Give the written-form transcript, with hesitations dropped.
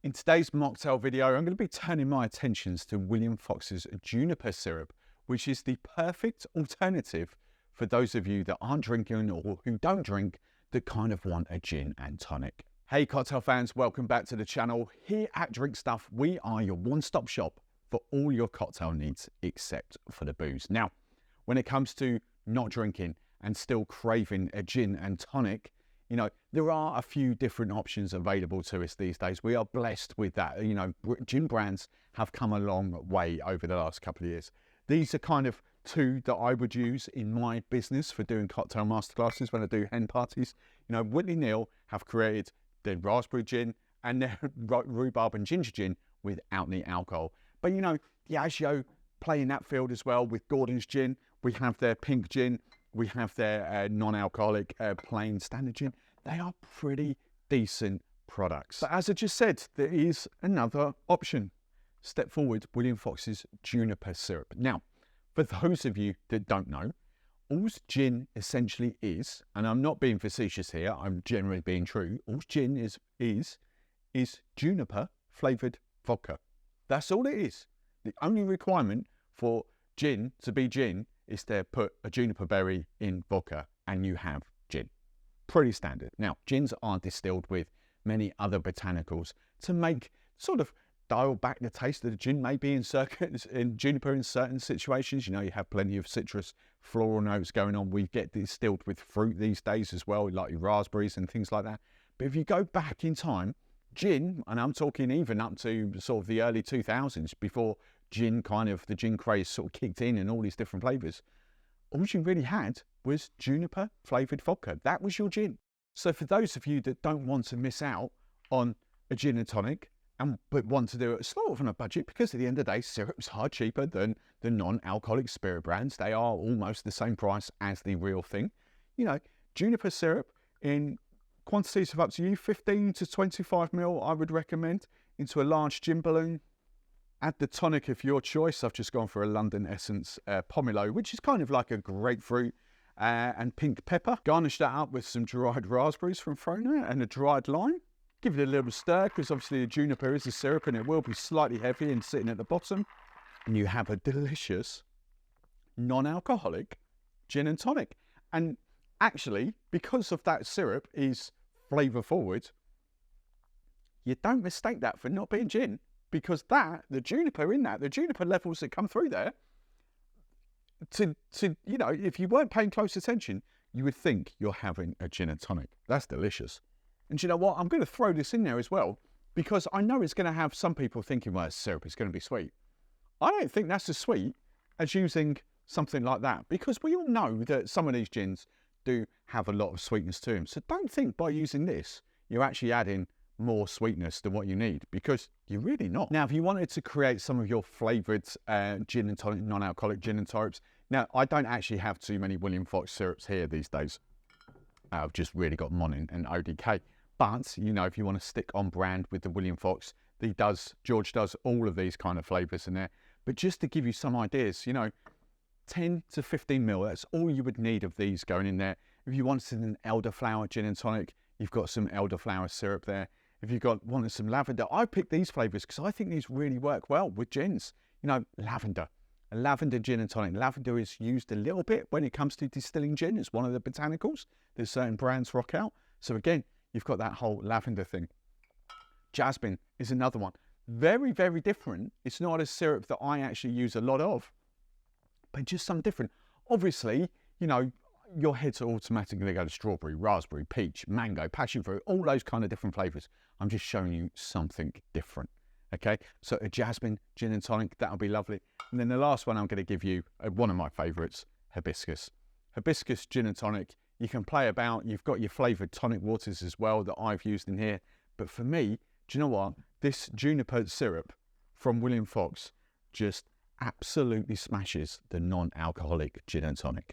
In today's mocktail video, I'm going to be turning my attentions to William Fox's juniper syrup, which is the perfect alternative for those of you that aren't drinking or who don't drink that kind of want a gin and tonic. Hey cocktail fans, welcome back to the channel. Here at Drink Stuff, we are your one-stop shop for all your cocktail needs except for the booze. Now, when it comes to not drinking and still craving a gin and tonic, you know, there are a few different options available to us these days. We are blessed with that. You know, gin brands have come a long way over the last couple of years. These are kind of two that I would use in my business for doing cocktail masterclasses when I do hen parties. You know, Whitley Neal have created their raspberry gin and their rhubarb and ginger gin without the alcohol. But, you know, Diageo play in that field as well with Gordon's gin. We have their pink gin. We have their non-alcoholic plain standard gin. They are pretty decent products. But as I just said, there is another option. Step forward, William Fox's juniper syrup. Now, for those of you that don't know, all gin essentially is, and I'm not being facetious here, I'm generally being true, all gin is juniper flavored vodka. That's all it is. The only requirement for gin to be gin is to put a juniper berry in vodka and you have gin. Pretty standard. Now, gins are distilled with many other botanicals to make sort of dial back the taste of the gin, maybe in juniper in certain situations. You know, you have plenty of citrus floral notes going on. We get distilled with fruit these days as well, like your raspberries and things like that. But if you go back in time, gin, and I'm talking even up to sort of the early 2000s, before gin the gin craze sort of kicked in and all these different flavors, all you really had was juniper flavored vodka. That was your gin. So for those of you that don't want to miss out on a gin and tonic but want to do it sort of on a budget, because at the end of the day, syrups are cheaper than the non-alcoholic spirit brands. They are almost the same price as the real thing. You know, juniper syrup in quantities of up to you, 15 to 25 ml, I would recommend, into a large gin balloon. Add the tonic of your choice. I've just gone for a London Essence Pomelo, which is kind of like a grapefruit and pink pepper. Garnish that up with some dried raspberries from Frona and a dried lime. Give it a little stir, because obviously the juniper is a syrup and it will be slightly heavy and sitting at the bottom. And you have a delicious non-alcoholic gin and tonic. And actually, because of that syrup is flavour forward, you don't mistake that for not being gin. Because the juniper levels that come through there, you know, if you weren't paying close attention, you would think you're having a gin and tonic. That's delicious. And you know what? I'm going to throw this in there as well, because I know it's going to have some people thinking, well, it's syrup, it's going to be sweet. I don't think that's as sweet as using something like that, because we all know that some of these gins do have a lot of sweetness to them. So don't think by using this, you're actually adding more sweetness than what you need, because you're really not. Now, if you wanted to create some of your flavored gin and tonic, non-alcoholic gin and tonics, now I don't actually have too many William Fox syrups here these days. I've just really got Monin and ODK. But, you know, if you want to stick on brand with the William Fox, George does all of these kind of flavors in there. But just to give you some ideas, you know, 10 to 15 ml, that's all you would need of these going in there. If you wanted an elderflower gin and tonic, you've got some elderflower syrup there. If you wanted some lavender, I picked these flavors because I think these really work well with gins. You know, lavender, a lavender gin and tonic. Lavender is used a little bit when it comes to distilling gin. It's one of the botanicals that certain brands rock out. So again, you've got that whole lavender thing. Jasmine is another one. Very, very different. It's not a syrup that I actually use a lot of, but just some different. Obviously, you know, your head's automatically go to strawberry, raspberry, peach, mango, passion fruit, all those kind of different flavors. I'm just showing you something different. Okay, so a jasmine gin and tonic, that'll be lovely. And then the last one I'm going to give you, one of my favorites, hibiscus. Hibiscus gin and tonic. You can play about. You've got your flavored tonic waters as well that I've used in here. But for me, do you know what? This juniper syrup from William Fox just absolutely smashes the non-alcoholic gin and tonic.